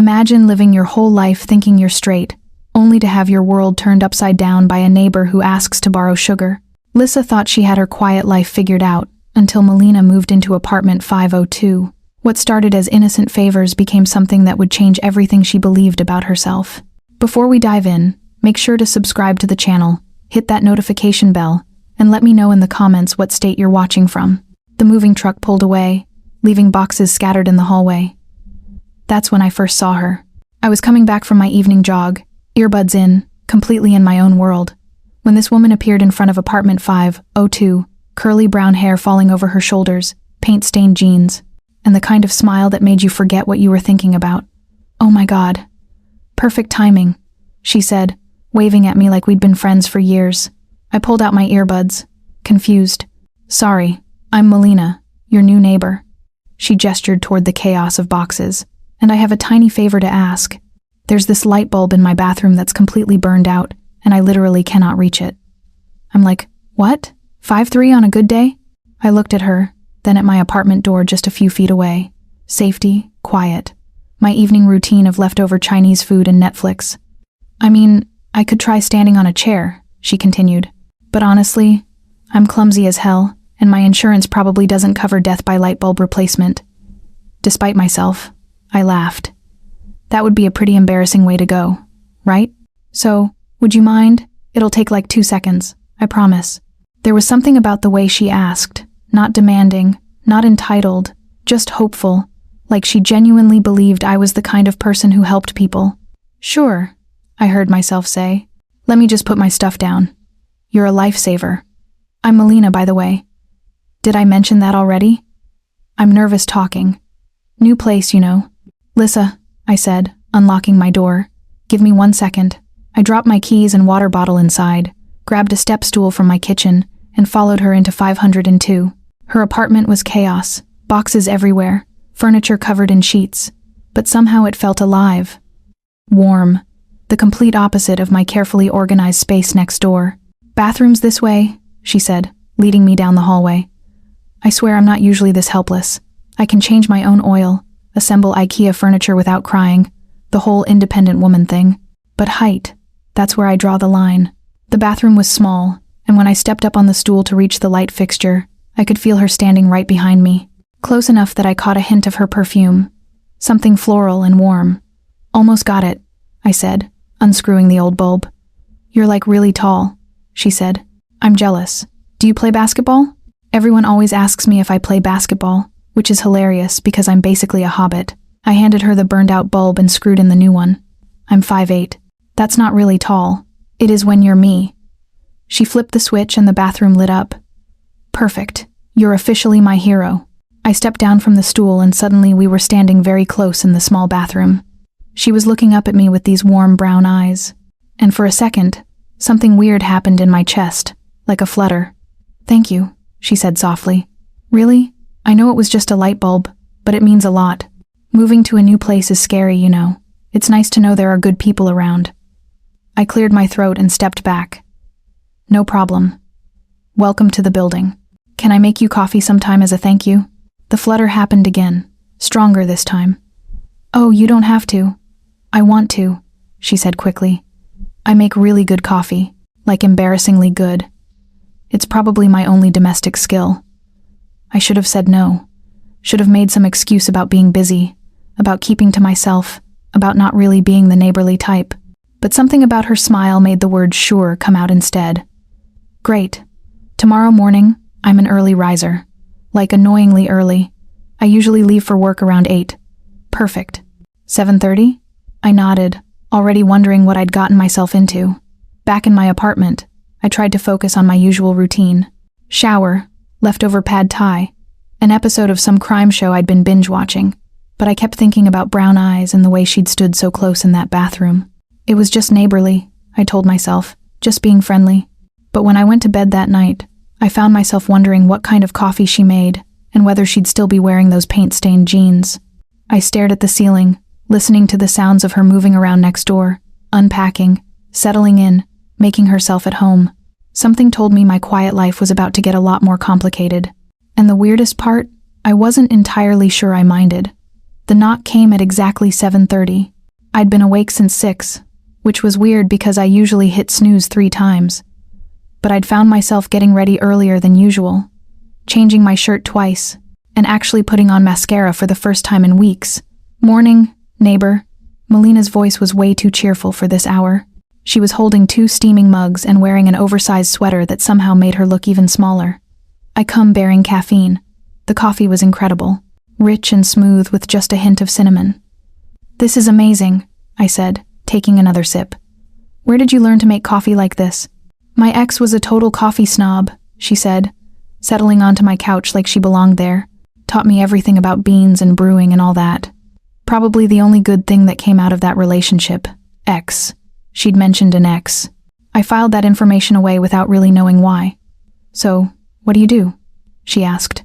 Imagine living your whole life thinking you're straight, only to have your world turned upside down by a neighbor who asks to borrow sugar. Lissa thought she had her quiet life figured out, until Melina moved into apartment 502. What started as innocent favors became something that would change everything she believed about herself. Before we dive in, make sure to subscribe to the channel, hit that notification bell, and let me know in the comments what state you're watching from. The moving truck pulled away, leaving boxes scattered in the hallway. That's when I first saw her. I was coming back from my evening jog, earbuds in, completely in my own world, when this woman appeared in front of apartment 502, curly brown hair falling over her shoulders, paint-stained jeans, and the kind of smile that made you forget what you were thinking about. "Oh my God. Perfect timing," she said, waving at me like we'd been friends for years. I pulled out my earbuds, confused. "Sorry, I'm Melina, your new neighbor." She gestured toward the chaos of boxes. "And I have a tiny favor to ask. There's this light bulb in my bathroom that's completely burned out, and I literally cannot reach it." I'm like, "What? 5'3" on a good day?" I looked at her, then at my apartment door just a few feet away. Safety, quiet. My evening routine of leftover Chinese food and Netflix. "I mean, I could try standing on a chair," she continued. "But honestly, I'm clumsy as hell, and my insurance probably doesn't cover death by light bulb replacement." Despite myself, I laughed. That would be a pretty embarrassing way to go, right? "So, would you mind? It'll take like 2 seconds, I promise." There was something about the way she asked, not demanding, not entitled, just hopeful, like she genuinely believed I was the kind of person who helped people. "Sure," I heard myself say. "Let me just put my stuff down. You're a lifesaver. I'm Melina, by the way. Did I mention that already? I'm nervous talking. New place, you know." "Lissa," I said, unlocking my door. "Give me 1 second." I dropped my keys and water bottle inside, grabbed a step stool from my kitchen, and followed her into 502. Her apartment was chaos, boxes everywhere, furniture covered in sheets, but somehow it felt alive. Warm, the complete opposite of my carefully organized space next door. "Bathrooms this way," she said, leading me down the hallway. I swear I'm not usually this helpless. I can change my own oil, assemble IKEA furniture without crying, the whole independent woman thing. But height, that's where I draw the line. The bathroom was small, and when I stepped up on the stool to reach the light fixture, I could feel her standing right behind me, close enough that I caught a hint of her perfume, something floral and warm. "Almost got it," I said, unscrewing the old bulb. "You're like really tall," she said. "I'm jealous. Do you play basketball?" Everyone always asks me if I play basketball, which is hilarious because I'm basically a hobbit. I handed her the burned-out bulb and screwed in the new one. "I'm 5'8". "That's not really tall. It is when you're me." She flipped the switch and the bathroom lit up. "Perfect. You're officially my hero." I stepped down from the stool and suddenly we were standing very close in the small bathroom. She was looking up at me with these warm brown eyes. And for a second, something weird happened in my chest, like a flutter. "Thank you," she said softly. "Really? I know it was just a light bulb, but it means a lot. Moving to a new place is scary, you know. It's nice to know there are good people around." I cleared my throat and stepped back. "No problem. Welcome to the building. Can I make you coffee sometime as a thank you?" The flutter happened again, stronger this time. "Oh, you don't have to. I want to," she said quickly. "I make really good coffee, like embarrassingly good. It's probably my only domestic skill." I should have said no. Should have made some excuse about being busy, about keeping to myself, about not really being the neighborly type. But something about her smile made the word sure come out instead. "Great. Tomorrow morning, I'm an early riser. Like annoyingly early. I usually leave for work around 8. Perfect. 7:30? I nodded, already wondering what I'd gotten myself into. Back in my apartment, I tried to focus on my usual routine. Shower, leftover pad thai, an episode of some crime show I'd been binge-watching, but I kept thinking about brown eyes and the way she'd stood so close in that bathroom. It was just neighborly, I told myself, just being friendly. But when I went to bed that night, I found myself wondering what kind of coffee she made and whether she'd still be wearing those paint-stained jeans. I stared at the ceiling, listening to the sounds of her moving around next door, unpacking, settling in, making herself at home. Something told me my quiet life was about to get a lot more complicated. And the weirdest part, I wasn't entirely sure I minded. The knock came at exactly 7:30, I'd been awake since 6, which was weird because I usually hit snooze 3 times. But I'd found myself getting ready earlier than usual, changing my shirt twice, and actually putting on mascara for the first time in weeks. "Morning, neighbor." Melina's voice was way too cheerful for this hour. She was holding 2 steaming mugs and wearing an oversized sweater that somehow made her look even smaller. I come bearing caffeine. The coffee was incredible, rich and smooth with just a hint of cinnamon. "This is amazing," I said, taking another sip. "Where did you learn to make coffee like this?" "My ex was a total coffee snob," she said, settling onto my couch like she belonged there. "Taught me everything about beans and brewing and all that. Probably the only good thing that came out of that relationship. Ex." She'd mentioned an ex. I filed that information away without really knowing why. "So, what do you do?" she asked.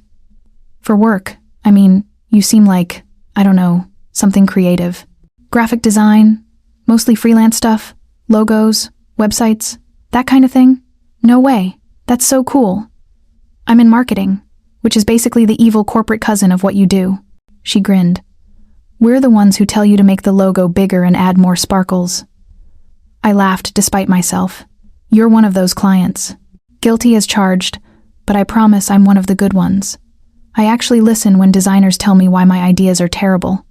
"For work, I mean, you seem like, I don't know, something creative. Graphic design, mostly freelance stuff, logos, websites, that kind of thing? No way, that's so cool." "I'm in marketing, which is basically the evil corporate cousin of what you do." She grinned. "We're the ones who tell you to make the logo bigger and add more sparkles." I laughed despite myself. "You're one of those clients. Guilty as charged, but I promise I'm one of the good ones. I actually listen when designers tell me why my ideas are terrible."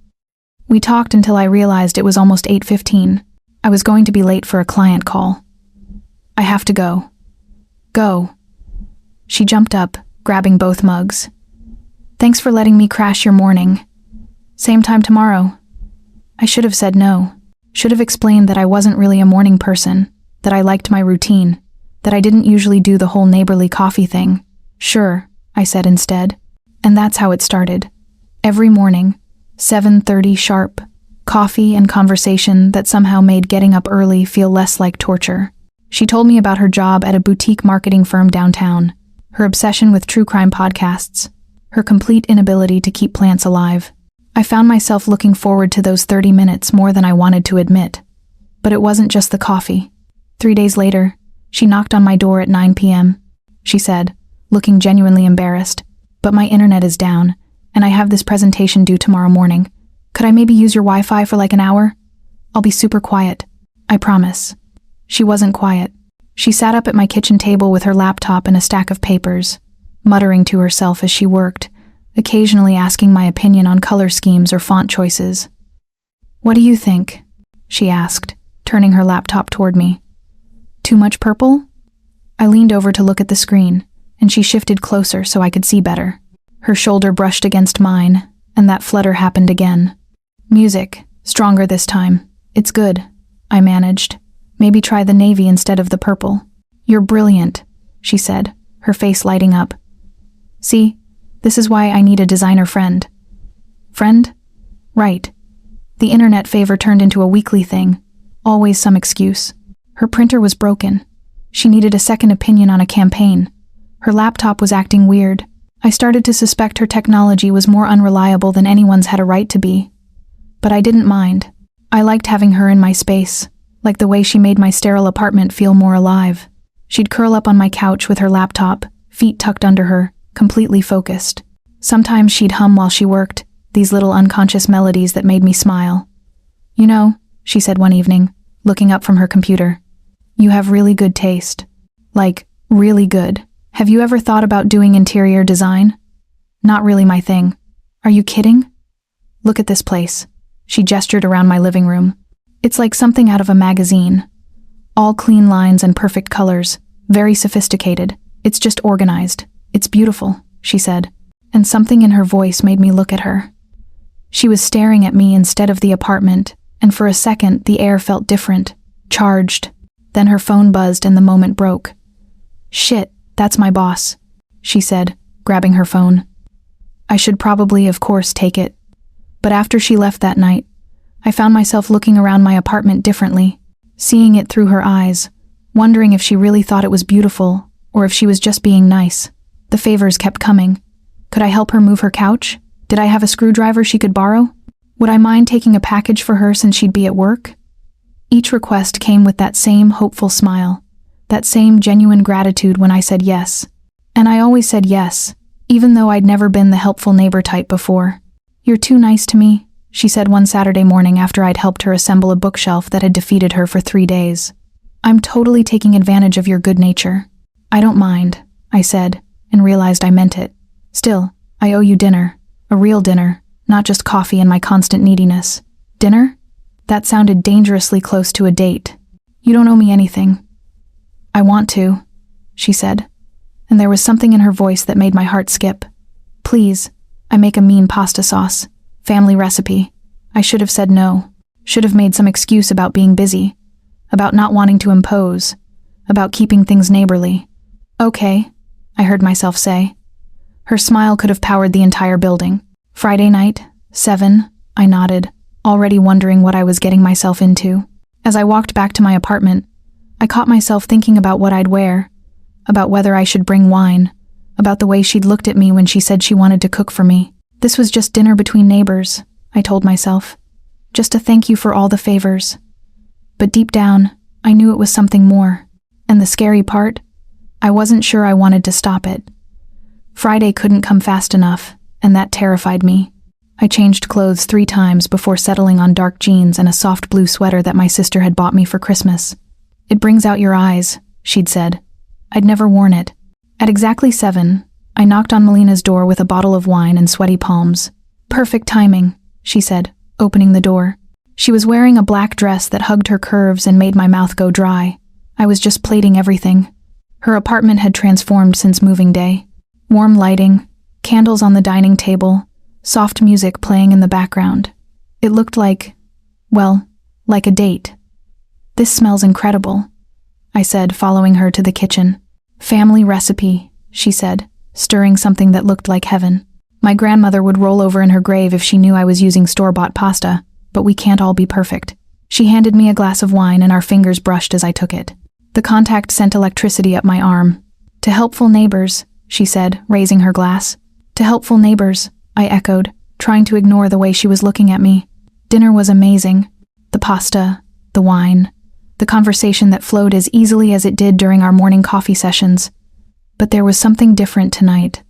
We talked until I realized it was almost 8:15. I was going to be late for a client call. "I have to go." "Go." She jumped up, grabbing both mugs. "Thanks for letting me crash your morning. Same time tomorrow." I should have said no. Should have explained that I wasn't really a morning person, that I liked my routine, that I didn't usually do the whole neighborly coffee thing. "Sure," I said instead. And that's how it started. Every morning, 7:30 sharp, coffee and conversation that somehow made getting up early feel less like torture. She told me about her job at a boutique marketing firm downtown, her obsession with true crime podcasts, her complete inability to keep plants alive. I found myself looking forward to those 30 minutes more than I wanted to admit. But it wasn't just the coffee. 3 days later, she knocked on my door at 9 p.m. She said, looking genuinely embarrassed, "But my internet is down, and I have this presentation due tomorrow morning. Could I maybe use your Wi-Fi for like an hour? I'll be super quiet. I promise." She wasn't quiet. She sat up at my kitchen table with her laptop and a stack of papers, muttering to herself as she worked, occasionally asking my opinion on color schemes or font choices. "What do you think?" she asked, turning her laptop toward me. "Too much purple?" I leaned over to look at the screen, and she shifted closer so I could see better. Her shoulder brushed against mine, and that flutter happened again. "Music, stronger this time. It's good," I managed. "Maybe try the navy instead of the purple." "You're brilliant," she said, her face lighting up. "See? This is why I need a designer friend." "Friend?" "Right." The internet favor turned into a weekly thing. Always some excuse. Her printer was broken. She needed a second opinion on a campaign. Her laptop was acting weird. I started to suspect her technology was more unreliable than anyone's had a right to be. But I didn't mind. I liked having her in my space, like the way she made my sterile apartment feel more alive. She'd curl up on my couch with her laptop, feet tucked under her, completely focused. Sometimes she'd hum while she worked, these little unconscious melodies that made me smile. "You know," she said one evening, looking up from her computer, "you have really good taste. Like, really good. Have you ever thought about doing interior design?" "Not really my thing." "Are you kidding? Look at this place." She gestured around my living room. "It's like something out of a magazine. All clean lines and perfect colors, very sophisticated. It's just organized. It's beautiful," she said, and something in her voice made me look at her. She was staring at me instead of the apartment, and for a second the air felt different, charged. Then her phone buzzed and the moment broke. "Shit, that's my boss," she said, grabbing her phone. I should probably, of course, take it. But after she left that night, I found myself looking around my apartment differently, seeing it through her eyes, wondering if she really thought it was beautiful, or if she was just being nice. The favors kept coming. Could I help her move her couch? Did I have a screwdriver she could borrow? Would I mind taking a package for her since she'd be at work? Each request came with that same hopeful smile, that same genuine gratitude when I said yes. And I always said yes, even though I'd never been the helpful neighbor type before. "You're too nice to me," she said one Saturday morning after I'd helped her assemble a bookshelf that had defeated her for 3 days. "I'm totally taking advantage of your good nature." "I don't mind," I said, and realized I meant it. "Still, I owe you dinner. A real dinner, not just coffee and my constant neediness." "Dinner?" That sounded dangerously close to a date. "You don't owe me anything." "I want to," she said, and there was something in her voice that made my heart skip. "Please, I make a mean pasta sauce. Family recipe." I should have said no. Should have made some excuse about being busy, about not wanting to impose, about keeping things neighborly. "Okay," I heard myself say. Her smile could have powered the entire building. "Friday night, 7, I nodded, already wondering what I was getting myself into. As I walked back to my apartment, I caught myself thinking about what I'd wear, about whether I should bring wine, about the way she'd looked at me when she said she wanted to cook for me. This was just dinner between neighbors, I told myself. Just a thank you for all the favors. But deep down, I knew it was something more. And the scary part? I wasn't sure I wanted to stop it. Friday couldn't come fast enough, and that terrified me. I changed clothes 3 times before settling on dark jeans and a soft blue sweater that my sister had bought me for Christmas. "It brings out your eyes," she'd said. I'd never worn it. At exactly 7, I knocked on Melina's door with a bottle of wine and sweaty palms. "Perfect timing," she said, opening the door. She was wearing a black dress that hugged her curves and made my mouth go dry. I was just plating everything. Her apartment had transformed since moving day. Warm lighting, candles on the dining table, soft music playing in the background. It looked like, well, like a date. "This smells incredible," I said, following her to the kitchen. "Family recipe," she said, stirring something that looked like heaven. "My grandmother would roll over in her grave if she knew I was using store-bought pasta, but we can't all be perfect." She handed me a glass of wine and our fingers brushed as I took it. The contact sent electricity up my arm. "To helpful neighbors," she said, raising her glass. "To helpful neighbors," I echoed, trying to ignore the way she was looking at me. Dinner was amazing. The pasta, the wine, the conversation that flowed as easily as it did during our morning coffee sessions. But there was something different tonight,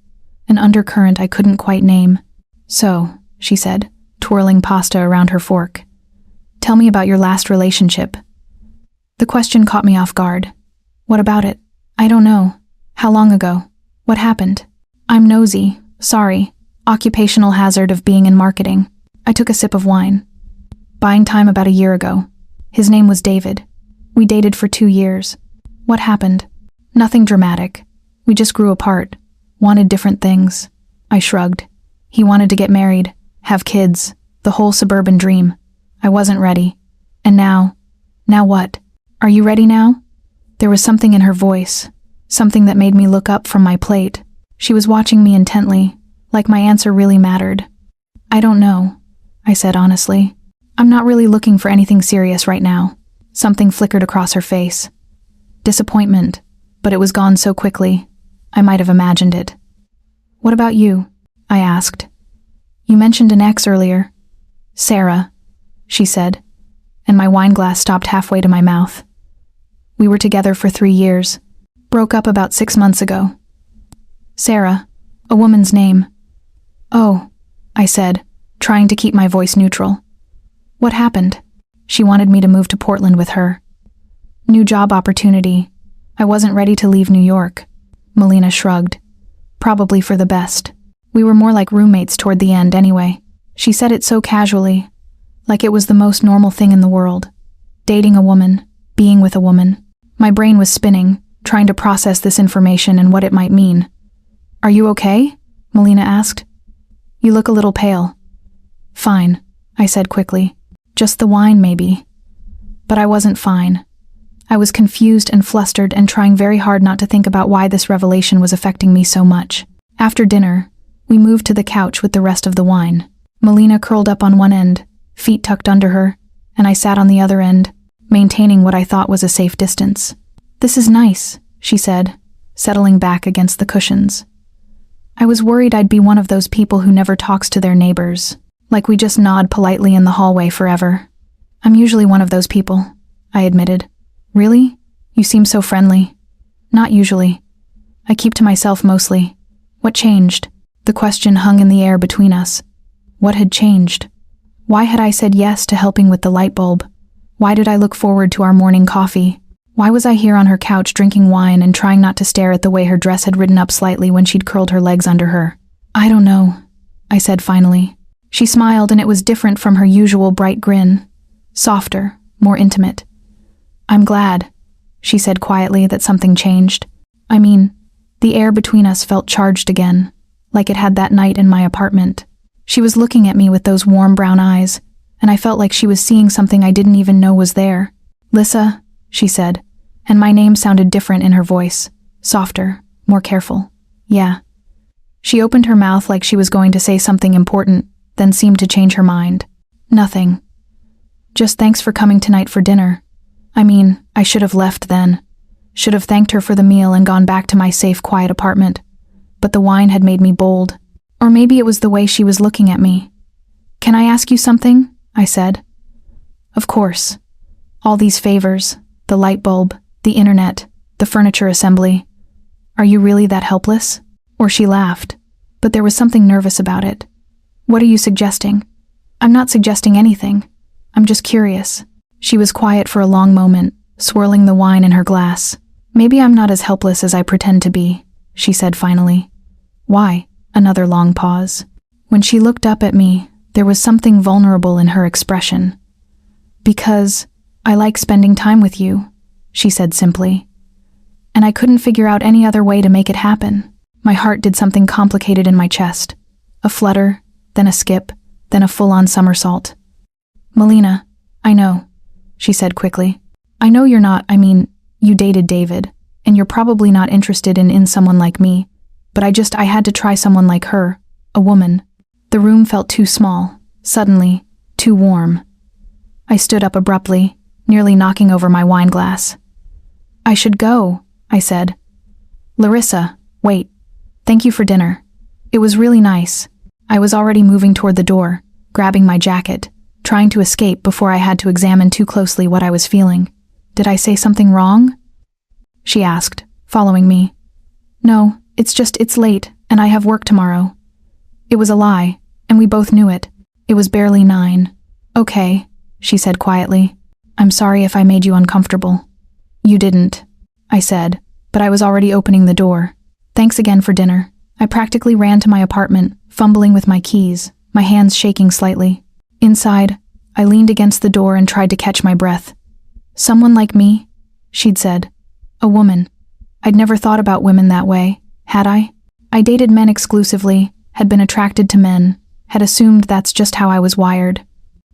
an undercurrent I couldn't quite name. "So," she said, twirling pasta around her fork, "tell me about your last relationship." The question caught me off guard. "What about it?" "I don't know. How long ago? What happened?" "I'm nosy. Sorry. Occupational hazard of being in marketing." I took a sip of wine. "Buying time about a year ago. His name was David. We dated for 2 years. What happened?" "Nothing dramatic. We just grew apart. Wanted different things." I shrugged. He wanted to get married, have kids, the whole suburban dream. I wasn't ready. "And now what? Are you ready now?" There was something in her voice, something that made me look up from my plate. She was watching me intently, like my answer really mattered. "I don't know," I said honestly. "I'm not really looking for anything serious right now." Something flickered across her face. Disappointment, but it was gone so quickly. I might have imagined it. "What about you?" I asked. "You mentioned an ex earlier." "Sarah," she said, and my wine glass stopped halfway to my mouth. "We were together for 3 years. Broke up about 6 months ago." "Sarah, a woman's name." "Oh," I said, trying to keep my voice neutral. "What happened?" She wanted me to move to Portland with her. "New job opportunity. I wasn't ready to leave New York." Melina shrugged. "Probably for the best. We were more like roommates toward the end anyway." She said it so casually, like it was the most normal thing in the world. Dating a woman, being with a woman. My brain was spinning, trying to process this information and what it might mean. "Are you okay?" Melina asked. "You look a little pale." "Fine," I said quickly. "Just the wine, maybe." But I wasn't fine. I was confused and flustered and trying very hard not to think about why this revelation was affecting me so much. After dinner, we moved to the couch with the rest of the wine. Melina curled up on one end, feet tucked under her, and I sat on the other end, maintaining what I thought was a safe distance. "This is nice," she said, settling back against the cushions. I was worried I'd be one of those people who never talks to their neighbors, like we just nod politely in the hallway forever. "I'm usually one of those people," I admitted. "Really? You seem so friendly." "Not usually. I keep to myself mostly." "What changed?" The question hung in the air between us. What had changed? Why had I said yes to helping with the light bulb? Why did I look forward to our morning coffee? Why was I here on her couch drinking wine and trying not to stare at the way her dress had ridden up slightly when she'd curled her legs under her? I don't know, I said finally. She smiled, and it was different from her usual bright grin. Softer, more intimate. I'm glad, she said quietly, that something changed. I mean, the air between us felt charged again, like it had that night in my apartment. She was looking at me with those warm brown eyes, and I felt like she was seeing something I didn't even know was there. Lissa, she said, and my name sounded different in her voice. Softer, more careful. Yeah. She opened her mouth like she was going to say something important, then seemed to change her mind. Nothing. Just thanks for coming tonight for dinner. I mean, I should have left then. Should have thanked her for the meal and gone back to my safe, quiet apartment. But the wine had made me bold. Or maybe it was the way she was looking at me. Can I ask you something? I said. Of course. All these favors, the light bulb, the internet, the furniture assembly. Are you really that helpless? Or she laughed, but there was something nervous about it. What are you suggesting? I'm not suggesting anything. I'm just curious. She was quiet for a long moment, swirling the wine in her glass. Maybe I'm not as helpless as I pretend to be, she said finally. Why? Another long pause. When she looked up at me, there was something vulnerable in her expression. Because I like spending time with you, she said simply. And I couldn't figure out any other way to make it happen. My heart did something complicated in my chest. A flutter, then a skip, then a full-on somersault. Melina, I know, she said quickly. I know you're not, you dated David, and you're probably not interested in someone like me, but I had to try someone like her, a woman. The room felt too small, suddenly, too warm. I stood up abruptly, nearly knocking over my wine glass. I should go, I said. Larissa, wait. Thank you for dinner. It was really nice. I was already moving toward the door, grabbing my jacket, trying to escape before I had to examine too closely what I was feeling. Did I say something wrong? She asked, following me. No, it's late, and I have work tomorrow. It was a lie, and we both knew it. It was barely 9. Okay, she said quietly. I'm sorry if I made you uncomfortable. You didn't, I said, but I was already opening the door. Thanks again for dinner. I practically ran to my apartment, fumbling with my keys, my hands shaking slightly. Inside, I leaned against the door and tried to catch my breath. Someone like me, she'd said. A woman. I'd never thought about women that way, had I? I dated men exclusively, had been attracted to men, had assumed that's just how I was wired.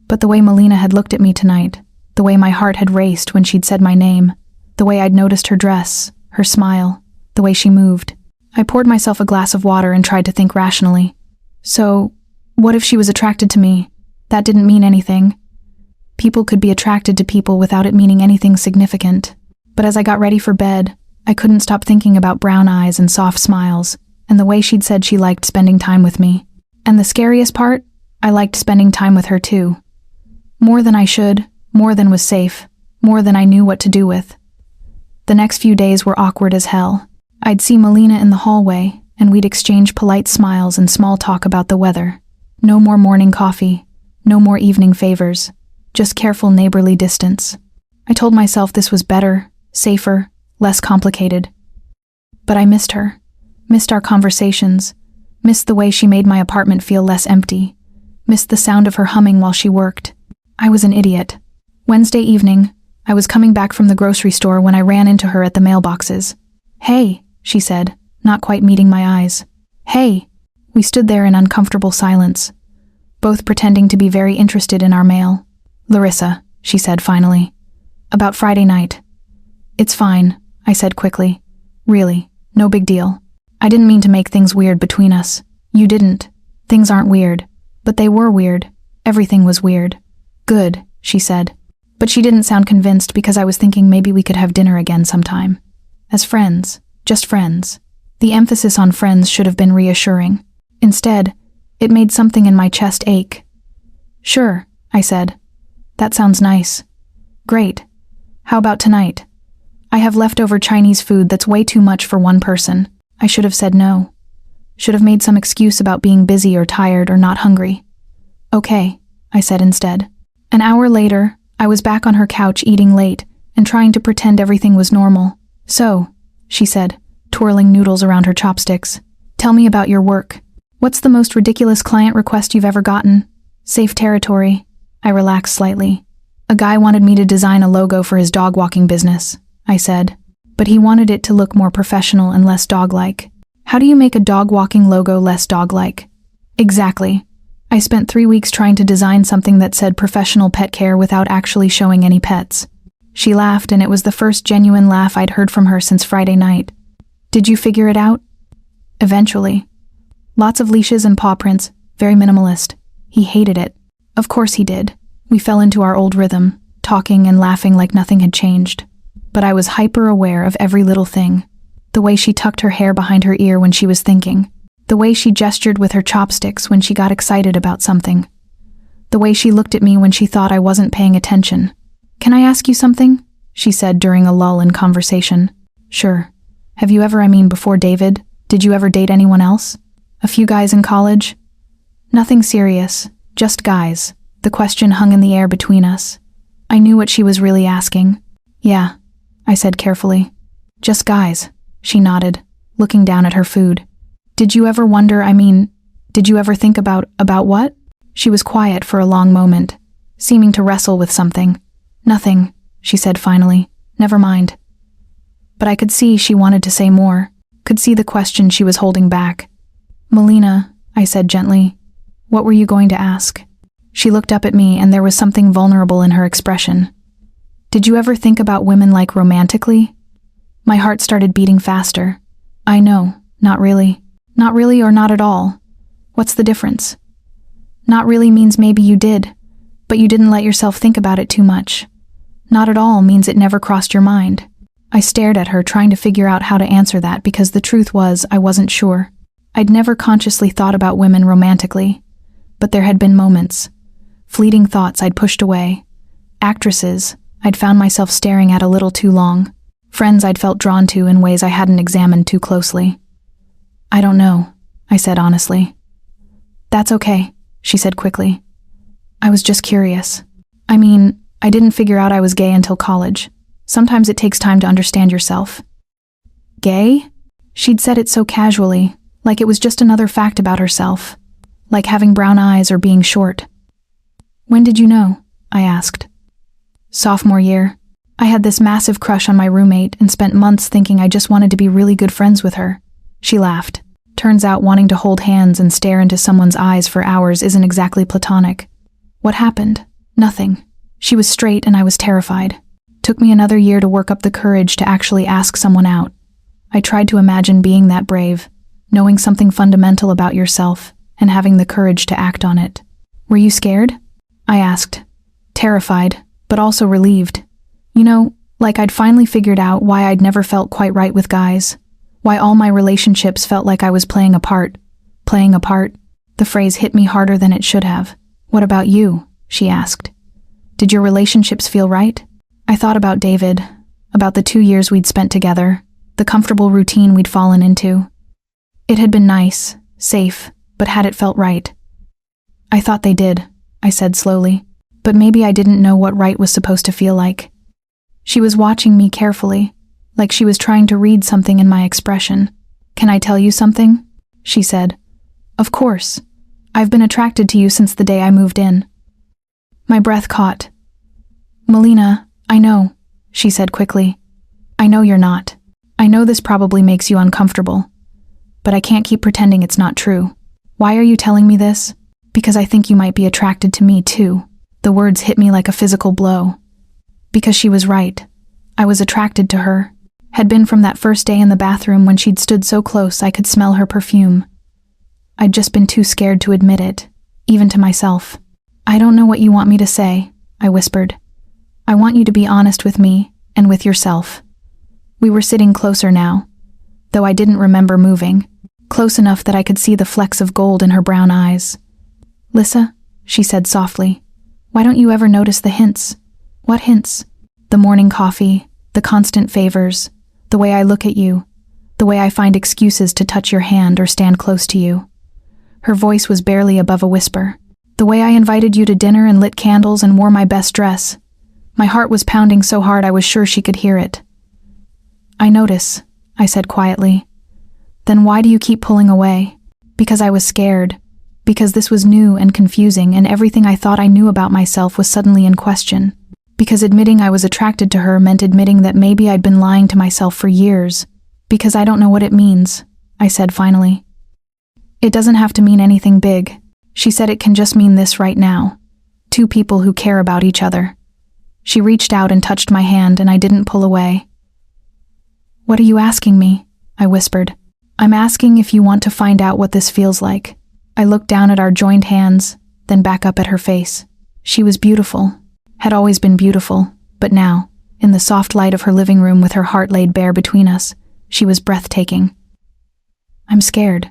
But the way Melina had looked at me tonight, the way my heart had raced when she'd said my name, the way I'd noticed her dress, her smile, the way she moved. I poured myself a glass of water and tried to think rationally. So, what if she was attracted to me? That didn't mean anything. People could be attracted to people without it meaning anything significant. But as I got ready for bed, I couldn't stop thinking about brown eyes and soft smiles, and the way she'd said she liked spending time with me. And the scariest part, I liked spending time with her too. More than I should, more than was safe, more than I knew what to do with. The next few days were awkward as hell. I'd see Melina in the hallway, and we'd exchange polite smiles and small talk about the weather. No more morning coffee, no more evening favors, just careful neighborly distance. I told myself this was better, safer, less complicated. But I missed her, missed our conversations, missed the way she made my apartment feel less empty, missed the sound of her humming while she worked. I was an idiot. Wednesday evening, I was coming back from the grocery store when I ran into her at the mailboxes. Hey, she said, not quite meeting my eyes. Hey. We stood there in uncomfortable silence, both pretending to be very interested in our mail. Larissa, she said finally. About Friday night. It's fine, I said quickly. Really, no big deal. I didn't mean to make things weird between us. You didn't. Things aren't weird. But they were weird. Everything was weird. Good, she said. But she didn't sound convinced because I was thinking maybe we could have dinner again sometime. As friends, just friends. The emphasis on friends should have been reassuring. Instead, it made something in my chest ache. Sure, I said. That sounds nice. Great. How about tonight? I have leftover Chinese food that's way too much for one person. I should have said no. Should have made some excuse about being busy or tired or not hungry. Okay, I said instead. An hour later, I was back on her couch eating late and trying to pretend everything was normal. So, she said, twirling noodles around her chopsticks. Tell me about your work. What's the most ridiculous client request you've ever gotten? Safe territory. I relaxed slightly. A guy wanted me to design a logo for his dog walking business, I said. But he wanted it to look more professional and less dog-like. How do you make a dog walking logo less dog-like? Exactly. I spent 3 weeks trying to design something that said professional pet care without actually showing any pets. She laughed, and it was the first genuine laugh I'd heard from her since Friday night. Did you figure it out? Eventually. Lots of leashes and paw prints, very minimalist. He hated it. Of course he did. We fell into our old rhythm, talking and laughing like nothing had changed. But I was hyper-aware of every little thing. The way she tucked her hair behind her ear when she was thinking. The way she gestured with her chopsticks when she got excited about something. The way she looked at me when she thought I wasn't paying attention. Can I ask you something? She said during a lull in conversation. Sure. Have you ever, before David, did you ever date anyone else? A few guys in college? Nothing serious, just guys. The question hung in the air between us. I knew what she was really asking. Yeah, I said carefully. Just guys, she nodded, looking down at her food. Did you ever wonder, did you ever think about what? She was quiet for a long moment, seeming to wrestle with something. Nothing, she said finally. Never mind. But I could see she wanted to say more, could see the question she was holding back. Melina, I said gently, what were you going to ask? She looked up at me, and there was something vulnerable in her expression. Did you ever think about women like romantically? My heart started beating faster. I know, not really. Not really or not at all. What's the difference? Not really means maybe you did, but you didn't let yourself think about it too much. Not at all means it never crossed your mind. I stared at her, trying to figure out how to answer that, because the truth was I wasn't sure. I'd never consciously thought about women romantically, but there had been moments. Fleeting thoughts I'd pushed away. Actresses I'd found myself staring at a little too long. Friends I'd felt drawn to in ways I hadn't examined too closely. I don't know, I said honestly. That's okay, she said quickly. I was just curious. I didn't figure out I was gay until college. Sometimes it takes time to understand yourself. Gay? She'd said it so casually, like it was just another fact about herself, like having brown eyes or being short. When did you know? I asked. Sophomore year. I had this massive crush on my roommate and spent months thinking I just wanted to be really good friends with her. She laughed. Turns out wanting to hold hands and stare into someone's eyes for hours isn't exactly platonic. What happened? Nothing. She was straight and I was terrified. Took me another year to work up the courage to actually ask someone out. I tried to imagine being that brave, knowing something fundamental about yourself, and having the courage to act on it. Were you scared? I asked. Terrified, but also relieved. Like I'd finally figured out why I'd never felt quite right with guys. Why all my relationships felt like I was playing a part. Playing a part. The phrase hit me harder than it should have. What about you? She asked. Did your relationships feel right? I thought about David, about the 2 years we'd spent together, the comfortable routine we'd fallen into. It had been nice, safe, but had it felt right? I thought they did, I said slowly, but maybe I didn't know what right was supposed to feel like. She was watching me carefully, like she was trying to read something in my expression. Can I tell you something? She said. Of course. I've been attracted to you since the day I moved in. My breath caught. Melina, I know, she said quickly. I know you're not. I know this probably makes you uncomfortable. But I can't keep pretending it's not true. Why are you telling me this? Because I think you might be attracted to me too. The words hit me like a physical blow. Because she was right. I was attracted to her. Had been from that first day in the bathroom when she'd stood so close I could smell her perfume. I'd just been too scared to admit it, even to myself. I don't know what you want me to say, I whispered. I want you to be honest with me and with yourself. We were sitting closer now, though I didn't remember moving, close enough that I could see the flecks of gold in her brown eyes. Lissa, she said softly, why don't you ever notice the hints? What hints? The morning coffee, the constant favors, the way I look at you, the way I find excuses to touch your hand or stand close to you. Her voice was barely above a whisper. The way I invited you to dinner and lit candles and wore my best dress. My heart was pounding so hard I was sure she could hear it. I notice, I said quietly. Then why do you keep pulling away? Because I was scared. Because this was new and confusing and everything I thought I knew about myself was suddenly in question. Because admitting I was attracted to her meant admitting that maybe I'd been lying to myself for years. Because I don't know what it means, I said finally. It doesn't have to mean anything big. She said it can just mean this right now. Two people who care about each other. She reached out and touched my hand and I didn't pull away. What are you asking me? I whispered. I'm asking if you want to find out what this feels like. I looked down at our joined hands, then back up at her face. She was beautiful, had always been beautiful, but now, in the soft light of her living room with her heart laid bare between us, she was breathtaking. I'm scared,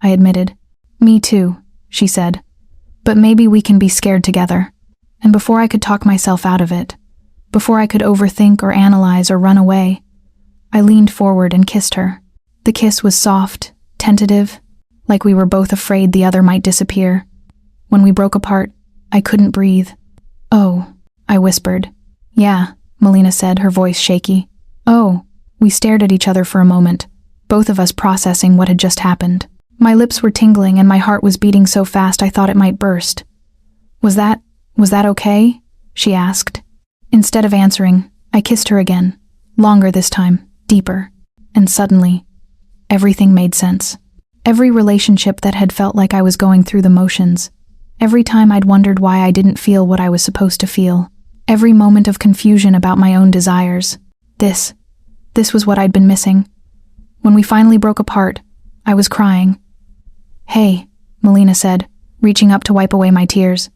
I admitted. Me too, she said. But maybe we can be scared together. And before I could talk myself out of it, before I could overthink or analyze or run away, I leaned forward and kissed her. The kiss was soft, tentative, like we were both afraid the other might disappear. When we broke apart, I couldn't breathe. Oh, I whispered. Yeah, Melina said, her voice shaky. Oh, we stared at each other for a moment, both of us processing what had just happened. My lips were tingling and my heart was beating so fast I thought it might burst. Was that okay? She asked. Instead of answering, I kissed her again, longer this time, deeper, and suddenly, everything made sense. Every relationship that had felt like I was going through the motions, every time I'd wondered why I didn't feel what I was supposed to feel, every moment of confusion about my own desires, this was what I'd been missing. When we finally broke apart, I was crying. Hey, Melina said, reaching up to wipe away my tears.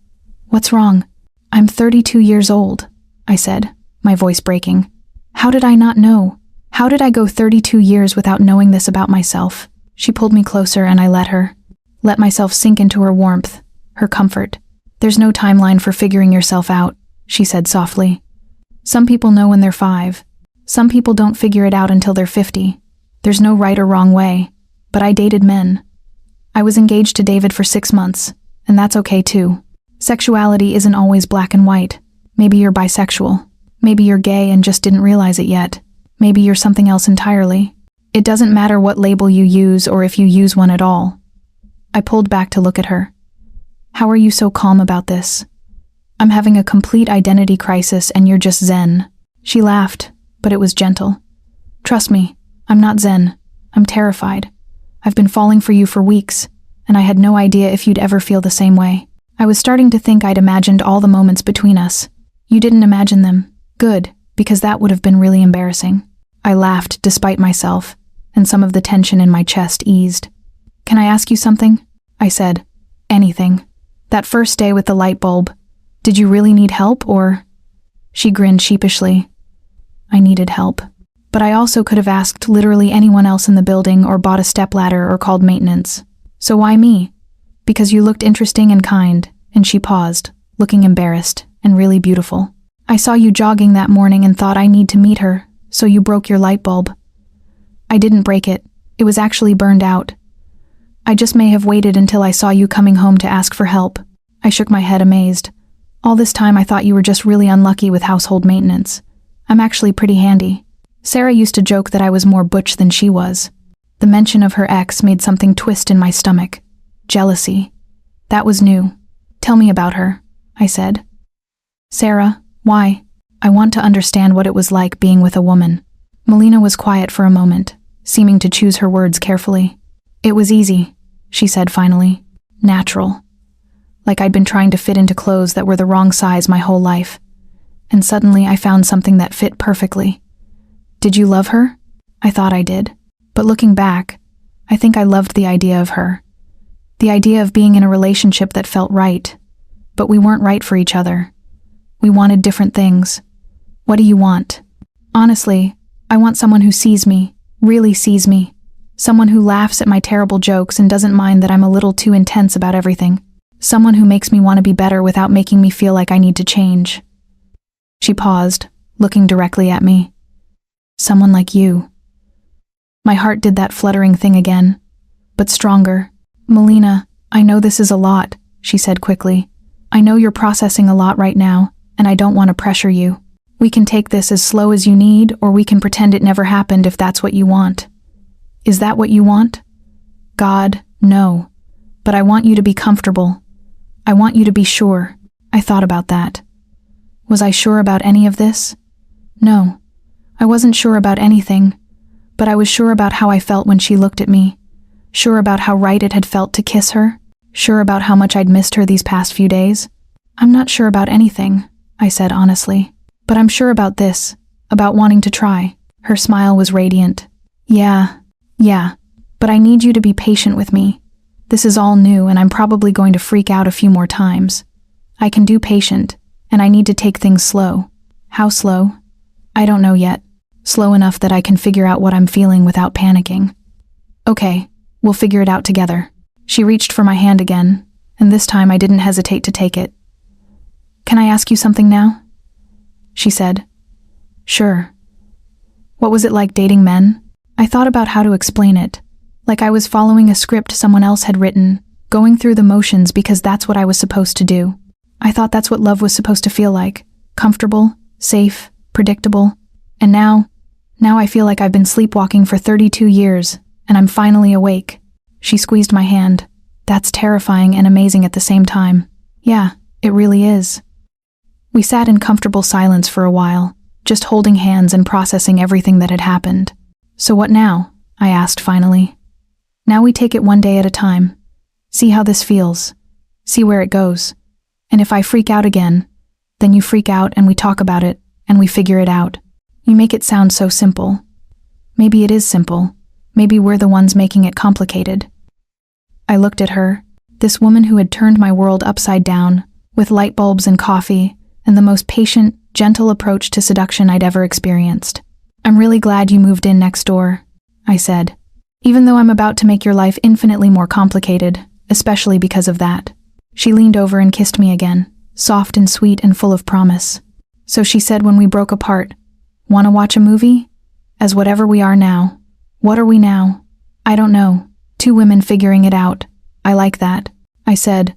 What's wrong? I'm 32 years old, I said, my voice breaking. How did I not know? How did I go 32 years without knowing this about myself? She pulled me closer and I let myself sink into her warmth, her comfort. There's no timeline for figuring yourself out, she said softly. Some people know when they're 5. Some people don't figure it out until they're 50. There's no right or wrong way, but I dated men. I was engaged to David for 6 months, and that's okay too. Sexuality isn't always black and white. Maybe you're bisexual. Maybe you're gay and just didn't realize it yet. Maybe you're something else entirely. It doesn't matter what label you use or if you use one at all. I pulled back to look at her. How are you so calm about this? I'm having a complete identity crisis and you're just zen. She laughed, but it was gentle. Trust me, I'm not zen. I'm terrified. I've been falling for you for weeks, and I had no idea if you'd ever feel the same way. I was starting to think I'd imagined all the moments between us. You didn't imagine them. Good, because that would have been really embarrassing. I laughed despite myself, and some of the tension in my chest eased. Can I ask you something? I said. Anything. That first day with the light bulb, did you really need help, or? She grinned sheepishly. I needed help. But I also could have asked literally anyone else in the building or bought a stepladder or called maintenance. So why me? Because you looked interesting and kind, and she paused, looking embarrassed and really beautiful. I saw you jogging that morning and thought I need to meet her, so you broke your light bulb. I didn't break it. It was actually burned out. I just may have waited until I saw you coming home to ask for help. I shook my head amazed. All this time I thought you were just really unlucky with household maintenance. I'm actually pretty handy. Sarah used to joke that I was more butch than she was. The mention of her ex made something twist in my stomach. Jealousy. That was new. Tell me about her, I said. Sarah, why? I want to understand what it was like being with a woman. Melina was quiet for a moment, seeming to choose her words carefully. It was easy, she said finally. Natural. Like I'd been trying to fit into clothes that were the wrong size my whole life. And suddenly I found something that fit perfectly. Did you love her? I thought I did. But looking back, I think I loved the idea of her. The idea of being in a relationship that felt right. But we weren't right for each other. We wanted different things. What do you want? Honestly, I want someone who sees me, really sees me. Someone who laughs at my terrible jokes and doesn't mind that I'm a little too intense about everything. Someone who makes me want to be better without making me feel like I need to change. She paused, looking directly at me. Someone like you. My heart did that fluttering thing again, but stronger. Melina, I know this is a lot, she said quickly. I know you're processing a lot right now, and I don't want to pressure you. We can take this as slow as you need, or we can pretend it never happened if that's what you want. Is that what you want? God, no. But I want you to be comfortable. I want you to be sure. I thought about that. Was I sure about any of this? No. I wasn't sure about anything, but I was sure about how I felt when she looked at me. Sure about how right it had felt to kiss her. Sure about how much I'd missed her these past few days. I'm not sure about anything, I said honestly. But I'm sure about this, about wanting to try. Her smile was radiant. Yeah, but I need you to be patient with me. This is all new and I'm probably going to freak out a few more times. I can do patient, and I need to take things slow. How slow? I don't know yet. Slow enough that I can figure out what I'm feeling without panicking. Okay, we'll figure it out together. She reached for my hand again, and this time I didn't hesitate to take it. Can I ask you something now? She said. Sure. What was it like dating men? I thought about how to explain it, like I was following a script someone else had written, going through the motions because that's what I was supposed to do. I thought that's what love was supposed to feel like, comfortable, safe, predictable. And now I feel like I've been sleepwalking for 32 years, and I'm finally awake. She squeezed my hand. That's terrifying and amazing at the same time. Yeah, it really is. We sat in comfortable silence for a while, just holding hands and processing everything that had happened. So what now? I asked finally. Now we take it one day at a time. See how this feels. See where it goes. And if I freak out again, then you freak out and we talk about it, and we figure it out. You make it sound so simple. Maybe it is simple. Maybe we're the ones making it complicated. I looked at her, this woman who had turned my world upside down, with light bulbs and coffee, and the most patient, gentle approach to seduction I'd ever experienced. I'm really glad you moved in next door, I said. Even though I'm about to make your life infinitely more complicated, especially because of that. She leaned over and kissed me again, soft and sweet and full of promise. So she said when we broke apart, "Want to watch a movie? As whatever we are now. What are we now? I don't know. Two women figuring it out. I like that," I said.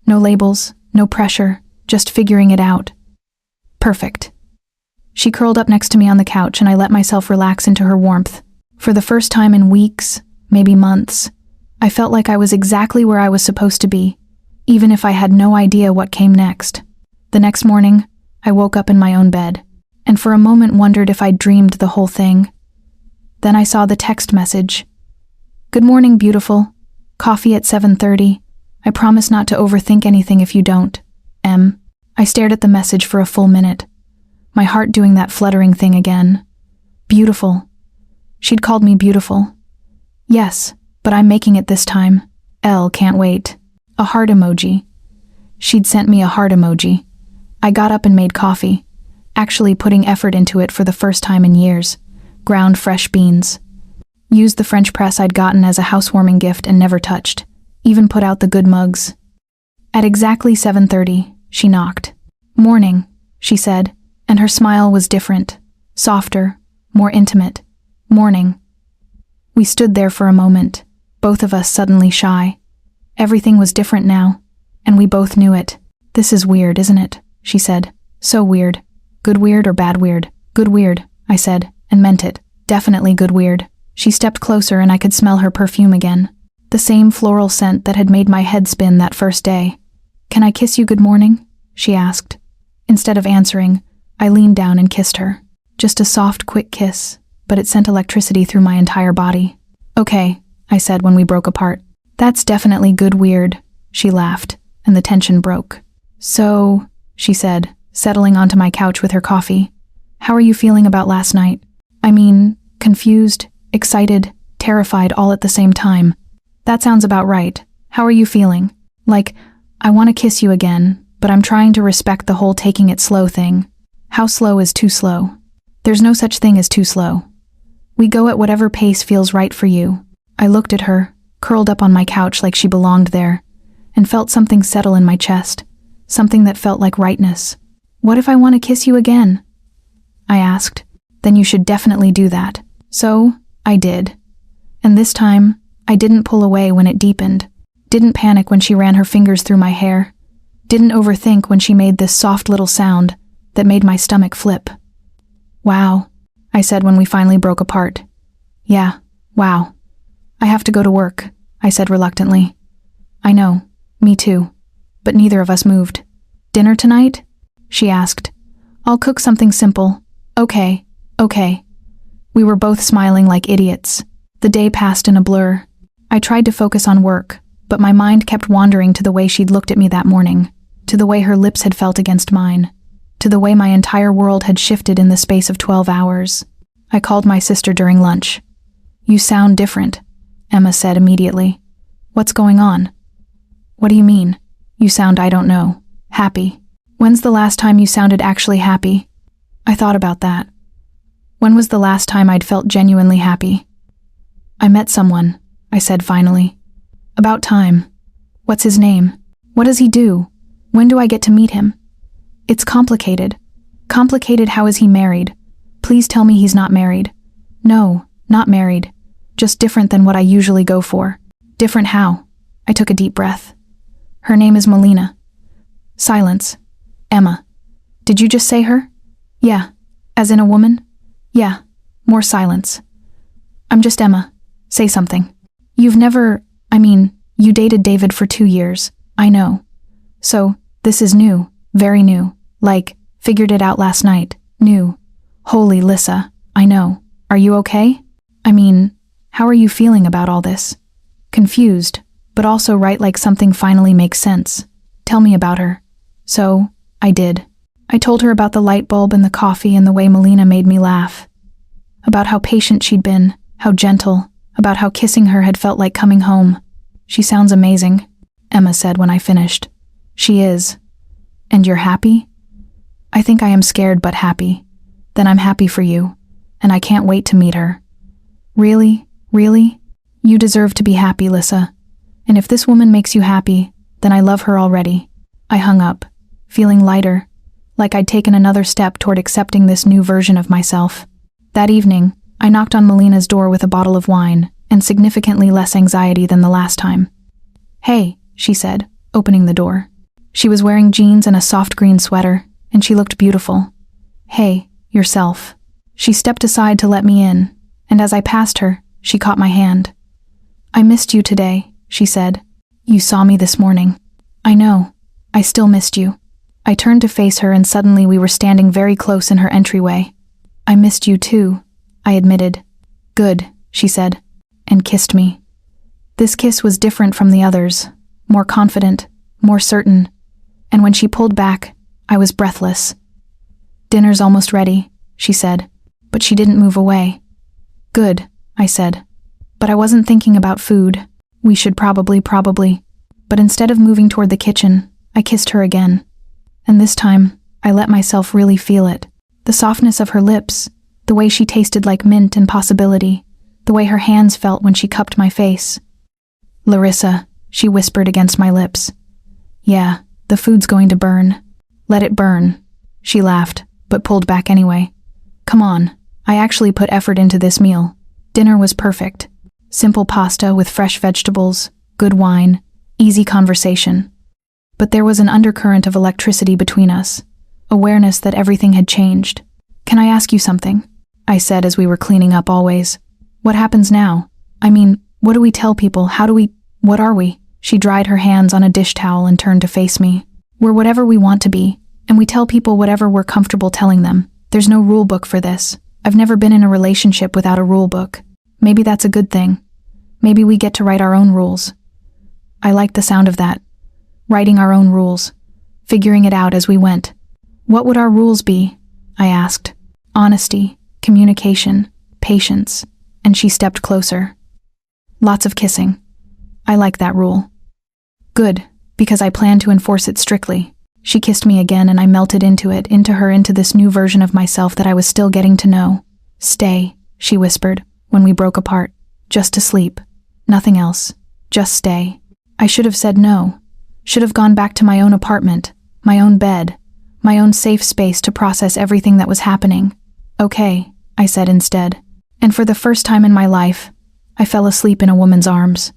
No labels, no pressure, just figuring it out. Perfect. She curled up next to me on the couch and I let myself relax into her warmth. For the first time in weeks, maybe months, I felt like I was exactly where I was supposed to be, even if I had no idea what came next. The next morning, I woke up in my own bed, and for a moment wondered if I'd dreamed the whole thing. Then I saw the text message. "Good morning, beautiful. Coffee at 7:30. I promise not to overthink anything if you don't. M." I stared at the message for a full minute, my heart doing that fluttering thing again. Beautiful. She'd called me beautiful. Yes, but I'm making it this time. L can't wait. A heart emoji. She'd sent me a heart emoji. I got up and made coffee, actually putting effort into it for the first time in years. Ground fresh beans. Used the French press I'd gotten as a housewarming gift and never touched. Even put out the good mugs. At exactly 7:30, she knocked. "Morning," she said, and her smile was different, softer, more intimate. "Morning." We stood there for a moment, both of us suddenly shy. Everything was different now, and we both knew it. "This is weird, isn't it?" she said. "So weird. Good weird or bad weird?" "Good weird," I said, and meant it. Definitely good weird. She stepped closer and I could smell her perfume again. The same floral scent that had made my head spin that first day. "Can I kiss you good morning?" she asked. Instead of answering, I leaned down and kissed her. Just a soft, quick kiss, but it sent electricity through my entire body. "Okay," I said when we broke apart. "That's definitely good weird," she laughed, and the tension broke. "So," she said, settling onto my couch with her coffee, "how are you feeling about last night? I mean, confused, excited, terrified all at the same time." "That sounds about right. How are you feeling?" "Like, I want to kiss you again, but I'm trying to respect the whole taking it slow thing." "How slow is too slow?" "There's no such thing as too slow. We go at whatever pace feels right for you." I looked at her, curled up on my couch like she belonged there, and felt something settle in my chest, something that felt like rightness. "What if I want to kiss you again?" I asked. "Then you should definitely do that." So, I did. And this time, I didn't pull away when it deepened. Didn't panic when she ran her fingers through my hair. Didn't overthink when she made this soft little sound that made my stomach flip. "Wow," I said when we finally broke apart. "Yeah, wow. I have to go to work," I said reluctantly. "I know, me too." But neither of us moved. "Dinner tonight?" she asked. "I'll cook something simple." Okay. We were both smiling like idiots. The day passed in a blur. I tried to focus on work, but my mind kept wandering to the way she'd looked at me that morning, to the way her lips had felt against mine, to the way my entire world had shifted in the space of 12 hours. I called my sister during lunch. "You sound different," Emma said immediately. "What's going on?" "What do you mean? You sound, I don't know, happy. When's the last time you sounded actually happy?" I thought about that. When was the last time I'd felt genuinely happy? "I met someone," I said finally. "About time. What's his name? What does he do? When do I get to meet him?" "It's complicated. Complicated. How is he married? Please tell me he's not married." "No, not married. Just different than what I usually go for." "Different how?" I took a deep breath. "Her name is Melina." Silence. "Emma. Did you just say her?" "Yeah." "As in a woman?" "Yeah." More silence. "I'm just Emma. Say something." "You've never, you dated David for 2 years. I know. So, this is new, very new. Like, figured it out last night. New. Holy Lissa, I know. Are you okay? How are you feeling about all this?" "Confused, but also right, like something finally makes sense. Tell me about her." So, I did. I told her about the light bulb and the coffee and the way Melina made me laugh. About how patient she'd been, how gentle, about how kissing her had felt like coming home. "She sounds amazing," Emma said when I finished. "She is. And you're happy?" "I think I am scared but happy. Then I'm happy for you, and I can't wait to meet her." "Really? Really? You deserve to be happy, Lissa. And if this woman makes you happy, then I love her already." I hung up, feeling lighter, like I'd taken another step toward accepting this new version of myself. That evening, I knocked on Melina's door with a bottle of wine, and significantly less anxiety than the last time. "Hey," she said, opening the door. She was wearing jeans and a soft green sweater, and she looked beautiful. "Hey, yourself." She stepped aside to let me in, and as I passed her, she caught my hand. "I missed you today," she said. "You saw me this morning." "I know. I still missed you." I turned to face her and suddenly we were standing very close in her entryway. "I missed you too," I admitted. "Good," she said, and kissed me. This kiss was different from the others, more confident, more certain, and when she pulled back, I was breathless. "Dinner's almost ready," she said, but she didn't move away. "Good," I said, but I wasn't thinking about food. We should probably. But instead of moving toward the kitchen, I kissed her again. And this time, I let myself really feel it. The softness of her lips, the way she tasted like mint and possibility, the way her hands felt when she cupped my face. "Larissa," she whispered against my lips. "Yeah, the food's going to burn." "Let it burn." She laughed, but pulled back anyway. "Come on, I actually put effort into this meal." Dinner was perfect. Simple pasta with fresh vegetables, good wine, easy conversation. But there was an undercurrent of electricity between us, awareness that everything had changed. "Can I ask you something?" I said as we were cleaning up always. "What happens now? What do we tell people? What are we?" She dried her hands on a dish towel and turned to face me. "We're whatever we want to be, and we tell people whatever we're comfortable telling them. There's no rule book for this. I've never been in a relationship without a rule book. Maybe that's a good thing. Maybe we get to write our own rules." I liked the sound of that. Writing our own rules. Figuring it out as we went. "What would our rules be?" I asked. "Honesty, communication, patience," and she stepped closer. "Lots of kissing." I like that rule. "Good, because I plan to enforce it strictly." She kissed me again and I melted into this new version of myself that I was still getting to know. "Stay," she whispered, when we broke apart. "Just to sleep. Nothing else. Just stay." I should have said no. Should have gone back to my own apartment, my own bed, my own safe space to process everything that was happening. "Okay," I said instead. And for the first time in my life, I fell asleep in a woman's arms.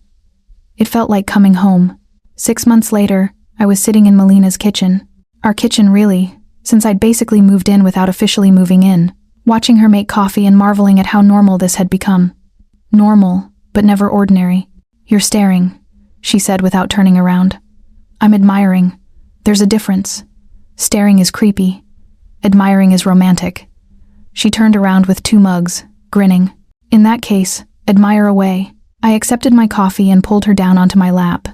It felt like coming home. 6 months later, I was sitting in Melina's kitchen. Our kitchen, really, since I'd basically moved in without officially moving in, watching her make coffee and marveling at how normal this had become. Normal, but never ordinary. "You're staring," she said without turning around. "I'm admiring. There's a difference. Staring is creepy. Admiring is romantic." She turned around with 2 mugs, grinning. "In that case, admire away." I accepted my coffee and pulled her down onto my lap.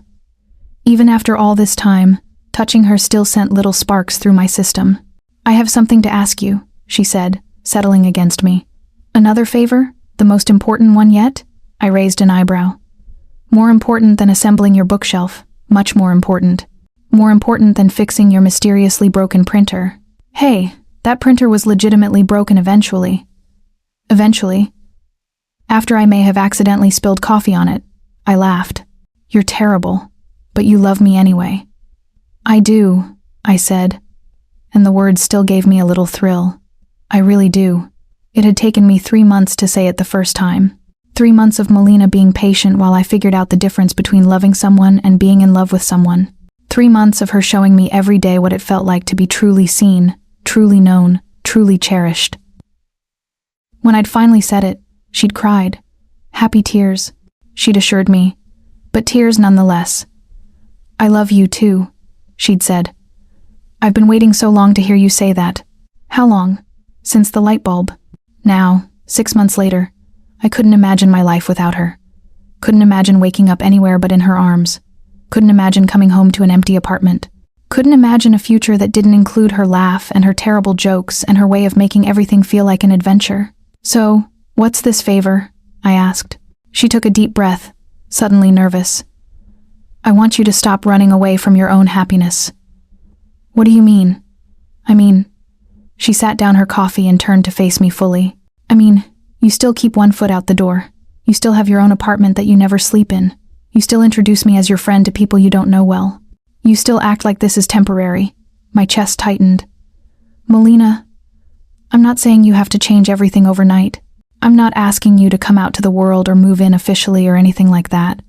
Even after all this time, touching her still sent little sparks through my system. "I have something to ask you," she said, settling against me. "Another favor? The most important one yet?" I raised an eyebrow. "More important than assembling your bookshelf. Much more important. More important than fixing your mysteriously broken printer." "Hey, that printer was legitimately broken eventually." "Eventually?" "After I may have accidentally spilled coffee on it." I laughed. "You're terrible, but you love me anyway." "I do," I said, and the words still gave me a little thrill. "I really do." It had taken me 3 months to say it the first time. 3 months of Melina being patient while I figured out the difference between loving someone and being in love with someone. 3 months of her showing me every day what it felt like to be truly seen, truly known, truly cherished. When I'd finally said it, she'd cried. Happy tears, she'd assured me, but tears nonetheless. "I love you too," she'd said. "I've been waiting so long to hear you say that." "How long?" "Since the light bulb." Now, 6 months later, I couldn't imagine my life without her. Couldn't imagine waking up anywhere but in her arms. Couldn't imagine coming home to an empty apartment. Couldn't imagine a future that didn't include her laugh and her terrible jokes and her way of making everything feel like an adventure. "So, what's this favor?" I asked. She took a deep breath, suddenly nervous. "I want you to stop running away from your own happiness." "What do you mean?" She sat down her coffee and turned to face me fully. You still keep one foot out the door. You still have your own apartment that you never sleep in. You still introduce me as your friend to people you don't know well. You still act like this is temporary." My chest tightened. "Melina, I'm not saying you have to change everything overnight. I'm not asking you to come out to the world or move in officially or anything like that.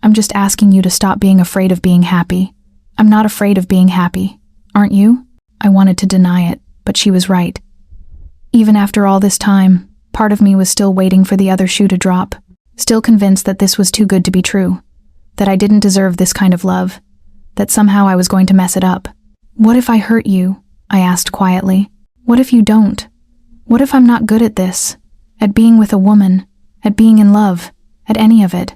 I'm just asking you to stop being afraid of being happy. I'm not afraid of being happy. Aren't you?" I wanted to deny it, but she was right. Even after all this time, part of me was still waiting for the other shoe to drop, still convinced that this was too good to be true, that I didn't deserve this kind of love, that somehow I was going to mess it up. "What if I hurt you?" I asked quietly. "What if you don't? What if I'm not good at this? At being with a woman? At being in love? At any of it?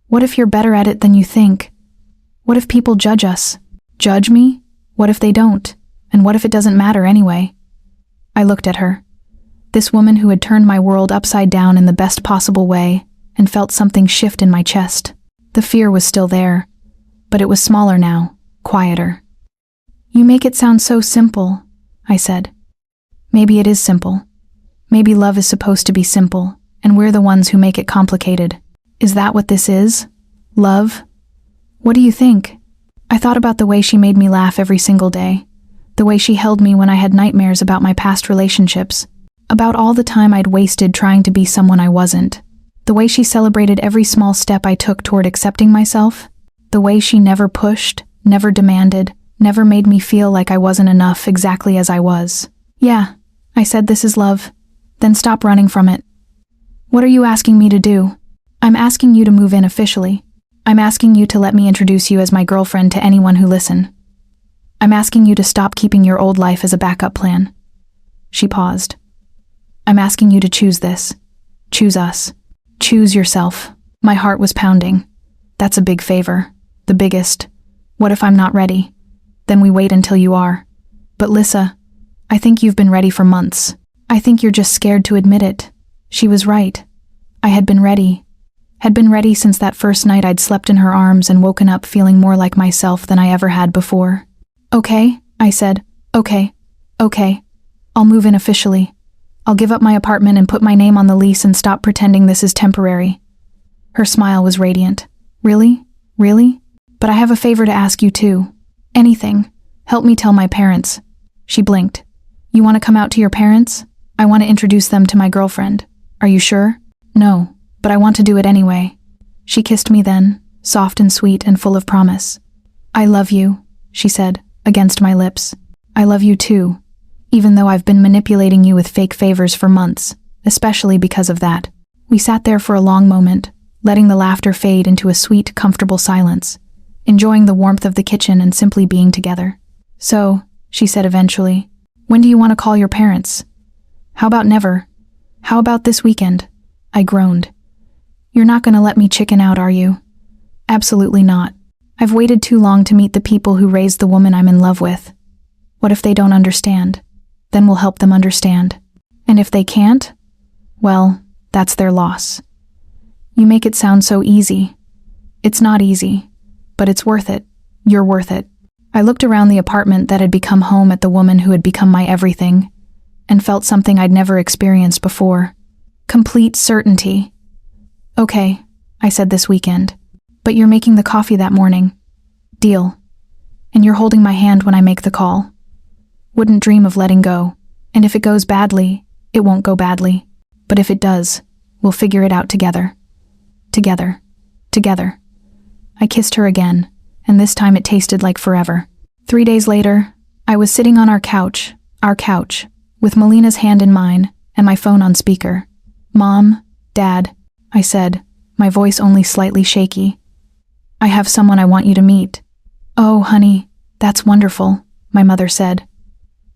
What if you're better at it than you think? What if people judge us? Judge me? What if they don't? And what if it doesn't matter anyway?" I looked at her. This woman who had turned my world upside down in the best possible way, and felt something shift in my chest. The fear was still there, but it was smaller now, quieter. "You make it sound so simple," I said. "Maybe it is simple. Maybe love is supposed to be simple, and we're the ones who make it complicated. Is that what this is? Love? What do you think?" I thought about the way she made me laugh every single day, the way she held me when I had nightmares about my past relationships, about all the time I'd wasted trying to be someone I wasn't, the way she celebrated every small step I took toward accepting myself, the way she never pushed, never demanded, never made me feel like I wasn't enough exactly as I was. "Yeah," I said, "this is love. Then stop running from it." "What are you asking me to do?" "I'm asking you to move in officially. I'm asking you to let me introduce you as my girlfriend to anyone who listen. I'm asking you to stop keeping your old life as a backup plan." She paused. "I'm asking you to choose this. Choose us. Choose yourself." My heart was pounding. That's a big favor. The biggest. What if I'm not ready? Then we wait until you are. "But Lissa, I think you've been ready for months. I think you're just scared to admit it." She was right. I had been ready. Had been ready since that first night I'd slept in her arms and woken up feeling more like myself than I ever had before. "Okay," I said. Okay. I'll move in officially. I'll give up my apartment and put my name on the lease and stop pretending this is temporary." Her smile was radiant. "Really? Really? But I have a favor to ask you too. Anything. Help me tell my parents." She blinked. "You want to come out to your parents? I want to introduce them to my girlfriend. Are you sure?" "No, but I want to do it anyway." She kissed me then, soft and sweet and full of promise. "I love you," she said, against my lips. "I love you too, even though I've been manipulating you with fake favors for months, especially because of that." We sat there for a long moment, letting the laughter fade into a sweet, comfortable silence, enjoying the warmth of the kitchen and simply being together. "So," she said eventually, "when do you want to call your parents?" "How about never? How about this weekend?" I groaned. "You're not going to let me chicken out, are you?" "Absolutely not. I've waited too long to meet the people who raised the woman I'm in love with. What if they don't understand? Then we'll help them understand. And if they can't? Well, that's their loss." "You make it sound so easy." "It's not easy, but it's worth it. You're worth it." I looked around the apartment that had become home at the woman who had become my everything, and felt something I'd never experienced before. Complete certainty. "Okay," I said this weekend, "but you're making the coffee that morning. Deal. And you're holding my hand when I make the call. Wouldn't dream of letting go, and if it goes badly, it won't go badly. But if it does, we'll figure it out together. Together. Together." I kissed her again, and this time it tasted like forever. 3 days later, I was sitting on our couch, with Melina's hand in mine and my phone on speaker. "Mom, Dad," I said, my voice only slightly shaky. "I have someone I want you to meet." "Oh, honey, that's wonderful," my mother said.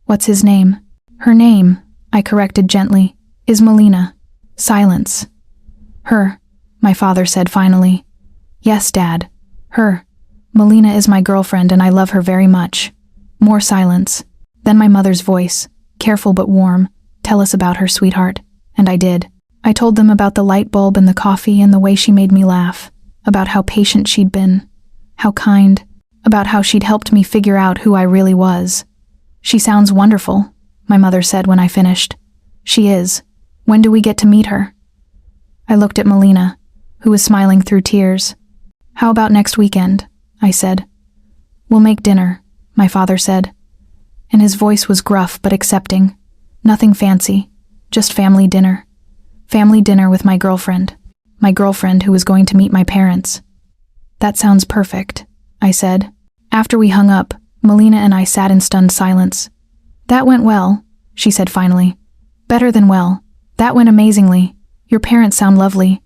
"What's his name?" "Her name," I corrected gently, "is Melina." Silence. "Her," my father said finally. "Yes, Dad. Her. Melina is my girlfriend and I love her very much." More silence. Then my mother's voice, careful but warm. "Tell us about her, sweetheart." And I did. I told them about the light bulb and the coffee and the way she made me laugh, about how patient she'd been, how kind, about how she'd helped me figure out who I really was. "She sounds wonderful," my mother said when I finished. "She is. When do we get to meet her?" I looked at Melina, who was smiling through tears. "How about next weekend?" I said. "We'll make dinner," my father said. And his voice was gruff but accepting. "Nothing fancy, just family dinner. Family dinner with my girlfriend who was going to meet my parents." "That sounds perfect," I said. After we hung up, Melina and I sat in stunned silence. "That went well," she said finally. "Better than well. That went amazingly. Your parents sound lovely."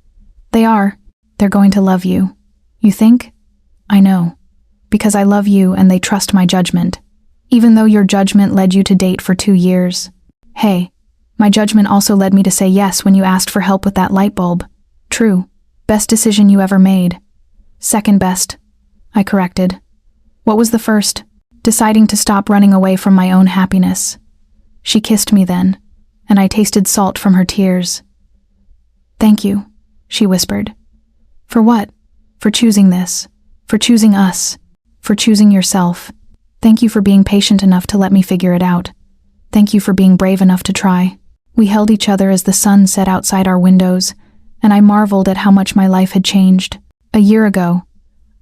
"They are. They're going to love you." "You think?" "I know. Because I love you and they trust my judgment. Even though your judgment led you to date for 2 years. Hey, my judgment also led me to say yes when you asked for help with that light bulb. True. Best decision you ever made." "Second best," I corrected. "What was the first?" "Deciding to stop running away from my own happiness." She kissed me then, and I tasted salt from her tears. "Thank you," she whispered. "For what?" "For choosing this. For choosing us. For choosing yourself. Thank you for being patient enough to let me figure it out. Thank you for being brave enough to try." We held each other as the sun set outside our windows, and I marveled at how much my life had changed. A year ago,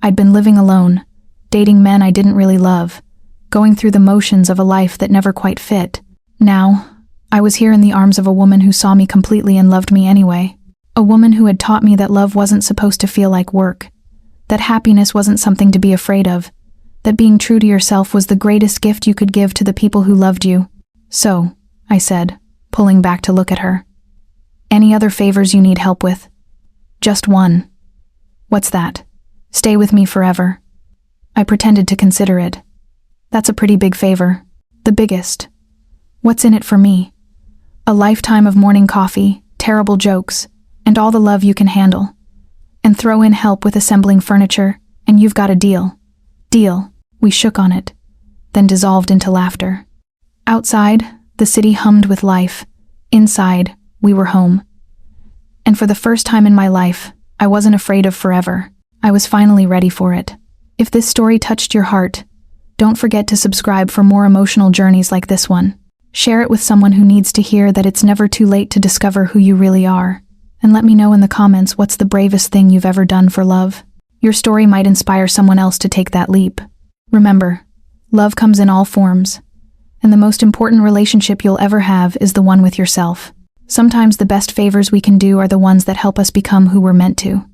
I'd been living alone, dating men I didn't really love, going through the motions of a life that never quite fit. Now, I was here in the arms of a woman who saw me completely and loved me anyway. A woman who had taught me that love wasn't supposed to feel like work, that happiness wasn't something to be afraid of, that being true to yourself was the greatest gift you could give to the people who loved you. "So," I said, pulling back to look at her. "Any other favors you need help with?" "Just one." "What's that?" "Stay with me forever." I pretended to consider it. "That's a pretty big favor. The biggest." "What's in it for me?" "A lifetime of morning coffee, terrible jokes, and all the love you can handle. And throw in help with assembling furniture, and you've got a deal." "Deal." We shook on it, then dissolved into laughter. Outside, the city hummed with life. Inside, we were home. And for the first time in my life, I wasn't afraid of forever. I was finally ready for it. If this story touched your heart, don't forget to subscribe for more emotional journeys like this one. Share it with someone who needs to hear that it's never too late to discover who you really are. And let me know in the comments what's the bravest thing you've ever done for love. Your story might inspire someone else to take that leap. Remember, love comes in all forms, and the most important relationship you'll ever have is the one with yourself. Sometimes the best favors we can do are the ones that help us become who we're meant to.